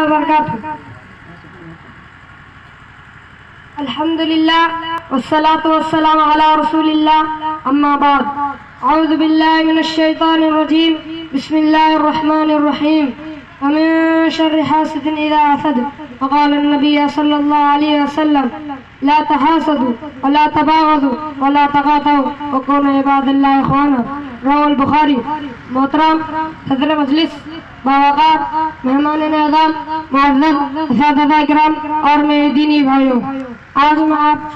وبرکاتہ۔ الحمدللہ والصلاة والسلام علی رسول اللہ، اما بعد، اعوذ باللہ من الشیطان الرجیم، بسم اللہ الرحمن الرحیم، ومن شر حاسد اذا حسد، وقال النبی صلی اللہ علیہ وسلم لا تحاسدوا ولا تباغضوا ولا تقاطعوا وكونوا عباد اللہ اخوانا، رواه البخاری۔ محترم صدر مجلس، باوقار مہمان اعظام، معزز اساتذہ کرام اور میرے دینی بھائیوں، آج میں آپ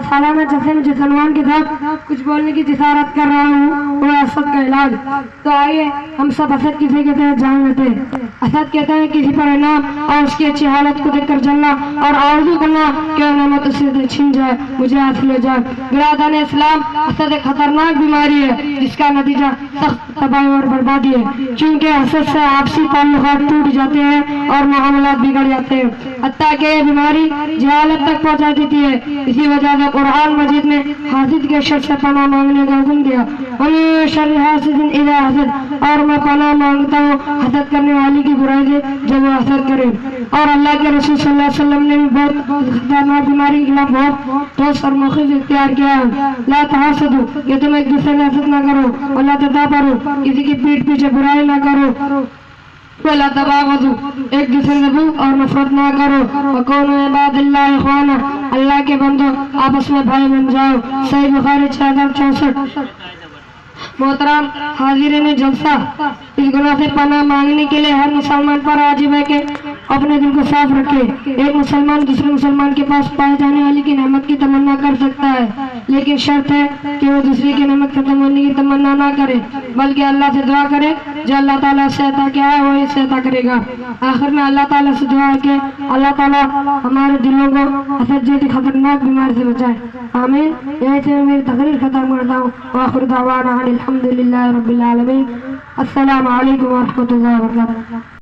سالانہ جلسے میں جس عنوان کے ساتھ کچھ بولنے کی جسارت کر رہا ہوں وہ حسد کا علاج۔ تو آئیے ہم سب حسد کسی کہتے ہیں جان لیتے ہیں۔ حسد کہتے ہیں کسی پر انعام اور اس کی اچھی حالت کو دیکھ کر جلنا اور آرزو کرنا کہ نعمت اس سے چھن جائے، مجھے حاصل ہو جائے۔ برادران اسلام، حسد ایک خطرناک بیماری ہے جس کا نتیجہ سخت تباہی اور بربادی ہے، کیونکہ حسد سے آپسی تعلقات ٹوٹ جاتے ہیں اور معاملات بگڑ جاتے ہیں، حتیٰ کہ یہ بیماری جہالت تک پہنچا دیتی ہے۔ اسی وجہ سے قرآن مجید میں حاسد کے شر سے پناہ مانگنے کا حکم دیا، ومن شر حاسد اذا حسد، اور میں پناہ مانگتا ہوں حسد کرنے والی کی برائی سے جب وہ حسد کرے۔ اور اللہ کے رسول صلی اللہ علیہ وسلم نے بھی بہت خطرناک بیماری کے خلاف بہت ٹھوس اور موقف اختیار کیا ہے۔ لا تحاسدوا، کہ تم ایک دوسرے سے حسد نہ کرو، ولا تدابروا، کسی کی پیٹھ پیچھے برائی نہ کرو، ولا تباغضوا، ایک دوسرے سے بغض اور نفرت نہ کرو، وکونوا عباد اللہ اخوانا، اللہ کے بندوں آپس میں بھائی بن جاؤ۔ صحیح بخاری 6064۔ محترم حاضرین جلسہ، اس گناہ سے پناہ مانگنے کے لیے ہر مسلمان پر واجب ہے کہ اپنے دل کو صاف رکھے۔ ایک مسلمان دوسرے مسلمان کے پاس پائے جانے والی کی نعمت کی تمنا کر سکتا ہے، لیکن شرط ہے کہ وہ دوسری کی نعمت ختم ہونے کی تمنا نہ کرے، بلکہ اللہ سے دعا کرے، جو اللہ تعالیٰ سے عطا کیا ہے وہی سے عطا کرے گا۔ آخر میں اللہ تعالیٰ سے دعا ہے کہ اللہ تعالیٰ ہمارے دلوں کو حسد جیسی خطرناک بیماری سے بچائے، آمین۔ یہیں سے میں میری تقریر ختم کرتا ہوں۔ وآخر دعوانا الحمدللہ رب العالمین۔ السلام علیکم ورحمۃ اللہ وبرکاتہ۔